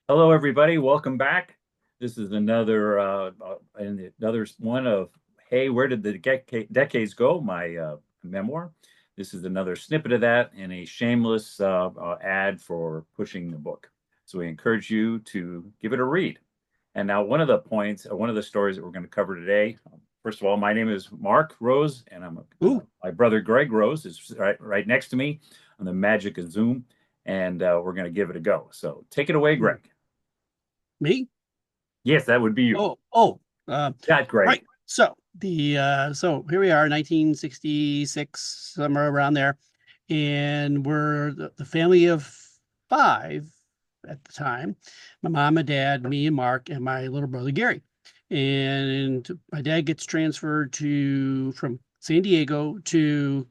Hello, everybody. Welcome back. This is another one of Hey, where did the decades go? My memoir. This is another snippet of that and a shameless ad for pushing the book. So we encourage you to give it a read. And now, one of the stories that we're going to cover today. First of all, my name is Mark Rose, and Ooh, my brother Greg Rose is right next to me on the magic of Zoom, and we're going to give it a go. So take it away, mm, Greg. me? Yes, that would be you. Oh, uh, Not Greg. right. So here we are, 1966, somewhere around there, and we're the family of five at the time. My mom, my dad, me, and Mark, and my little brother Gary. And my dad gets transferred to from San Diego to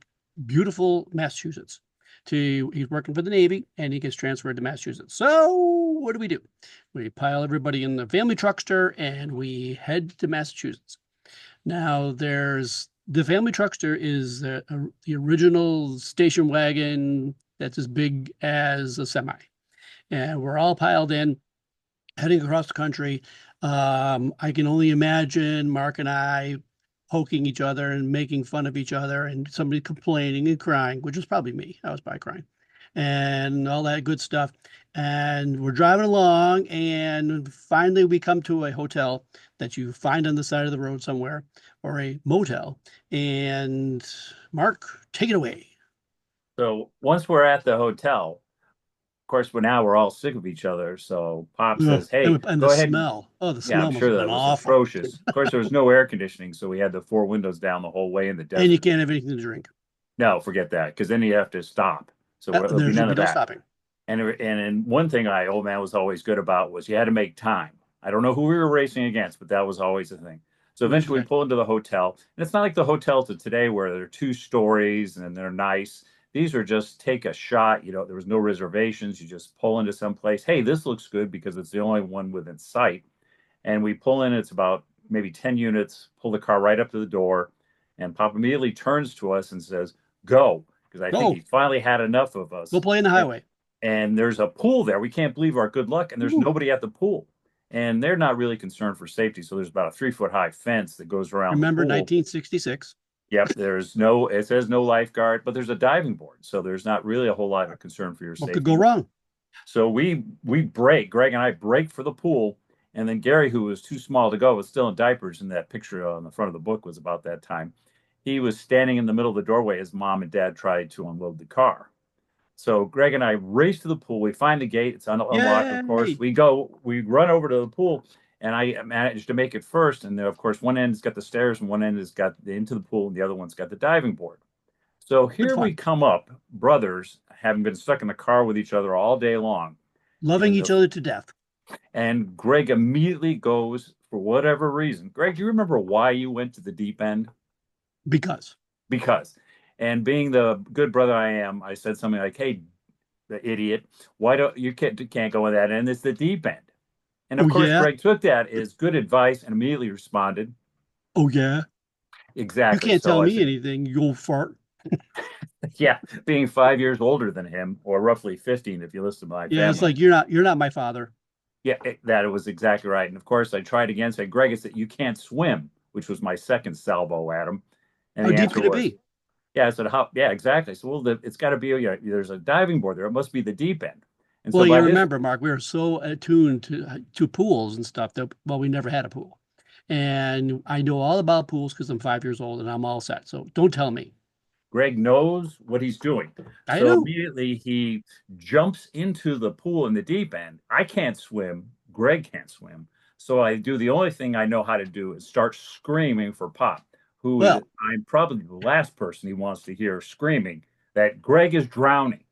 beautiful Massachusetts. He's working for the Navy, and he gets transferred to Massachusetts. So what do? We pile everybody in the family truckster and we head to Massachusetts. Now, there's the family truckster is the original station wagon that's as big as a semi. And we're all piled in, heading across the country. I can only imagine Mark and I poking each other and making fun of each other and somebody complaining and crying, which was probably me. I was probably crying and all that good stuff. And we're driving along, and finally we come to a hotel that you find on the side of the road somewhere, or a motel. And Mark, take it away. So once we're at the hotel, of course, we're all sick of each other. So Pop Ugh. says, "Hey, And the go ahead." smell. Oh, the Yeah, I'm smell must sure have that been was awful. atrocious. Of course, there was no air conditioning, so we had the four windows down the whole way in the And you desert. can't have anything to drink. No, forget that, because then you have to stop. So there'll There be should none be of no that. stopping. And one thing old man was always good about was you had to make time. I don't know who we were racing against, but that was always the thing. So eventually we Okay. pull into the hotel, and it's not like the hotels of today where they're two stories and they're nice. These are just take a shot. There was no reservations. You just pull into some place. Hey, this looks good because it's the only one within sight. And we pull in, it's about maybe 10 units, pull the car right up to the door, and Pop immediately turns to us and says, "Go," because I think he Go. finally had enough of Go us. play in the And, highway. and there's a pool there. We can't believe our good luck, and there's Ooh. nobody at the pool. And they're not really concerned for safety. So there's about a 3 foot high fence that goes around the Remember pool. 1966? Yep, it says no lifeguard, but there's a diving board. So there's not really a whole lot of concern for your What could go safety. wrong? So we break. Greg and I break for the pool, and then Gary, who was too small to go, was still in diapers. And that picture on the front of the book was about that time. He was standing in the middle of the doorway as mom and dad tried to unload the car. So Greg and I race to the pool. We find the gate; it's unlocked. Of course, Yay. we run over to the pool, and I managed to make it first. And then, of course, one end has got the stairs, and one end has got into the pool, and the other one's got the diving board. So Good here we fun. come up, brothers, having been stuck in the car with each other all day long. Loving And each the other to death. and Greg immediately goes for whatever reason. Greg, do you remember why you went to the deep end? Because. Because. And being the good brother I am, I said something like, "Hey, the idiot, why don't you can't go in that end? It's the deep end." And of Oh, course, yeah. Greg took that as good advice and immediately responded, Oh, yeah. You "Exactly." can't So tell I me said, anything, you old fart. "Yeah, being 5 years older than him, or roughly 15, if you listen to my Yeah, it's family." like you're not my father. Yeah, that was exactly right. And of course, I tried again, said, "Greg, it's that you can't swim," which was my second salvo at him. And How the deep answer could it was, be? yeah. I said, "How?" Yeah, exactly. So, well, it's got to be, there's a diving board there. It must be the deep end. And so Well, by you this, remember, Mark, we were so attuned to pools and stuff that, well, we never had a pool. And I know all about pools because I'm 5 years old and I'm all set. So don't tell me. Greg knows what he's doing. I So know. immediately he jumps into the pool in the deep end. I can't swim. Greg can't swim. So I do the only thing I know how to do is start screaming for Pop, who is, Well, I'm probably the last person he wants to hear screaming that Greg is drowning.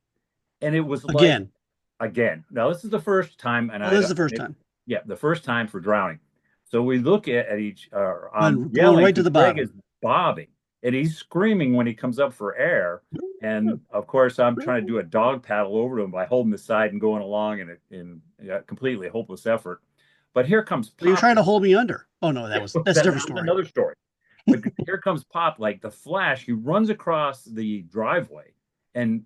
And it was like, again. again, now this is the first time, and Oh, I this is don't, the first time. yeah, the first time for drowning. So we look at each, I'm Went going yelling right to because the Greg is bottom. bobbing and he's screaming when he comes up for air. And of course, I'm trying to do a dog paddle over to him by holding the side and going along in a completely hopeless effort. But here comes Well, you're Pop. trying to hold me under. Oh no, that's a That different was story. another story. But here comes Pop like the Flash. He runs across the driveway and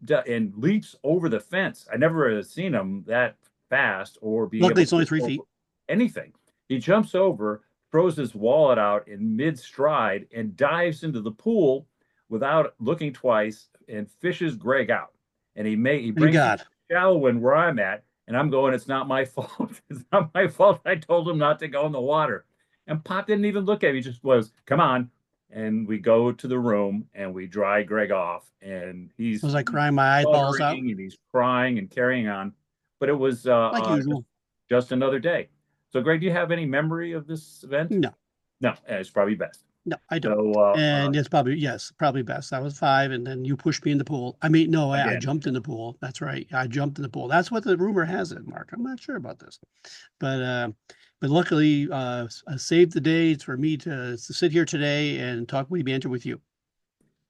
leaps over the fence. I never had seen him that. fast or be Luckily, able it's only to 3 feet. over anything. He jumps over, throws his wallet out in mid stride, and dives into the pool without looking twice and fishes Greg out. And he Thank brings me to God. the shallow end where I'm at, and I'm going, it's not my fault. It's not my fault. I told him not to go in the water. And Pop didn't even look at me, he just was, come on. And we go to the room and we dry Greg off, and Was I he's crying my eyeballs out sputtering and he's crying and carrying on. But it was like usual? just another day. So, Greg, do you have any memory of this event? No, No, it's probably best. no, I don't. So, And it's probably, yes, probably best. I was 5, and then you pushed me in the pool. I mean, no, I again, jumped in the pool. That's right. I jumped in the pool. That's what the rumor has it, Mark. I'm not sure about this, but but luckily, saved the day for me to sit here today and talk wee banter with you.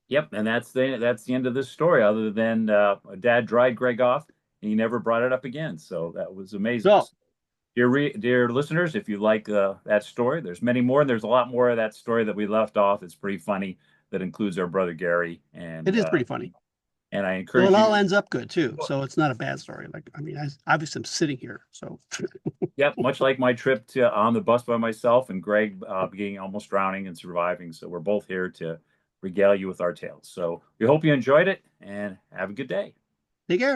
yep, and that's the end of this story. Other than Dad dried Greg off, and he never brought it up again. So that was amazing. So Dear listeners, if you like that story, there's many more, and there's a lot more of that story that we left off. It's pretty funny. That includes our brother Gary, it is pretty funny. and I So it encourage all you. ends up good too. So it's not a bad story. Like, I mean, obviously I'm sitting here. So Yep, much like my trip to on the bus by myself and Greg being almost drowning and surviving. So we're both here to regale you with our tales. So we hope you enjoyed it and have a good day. take care.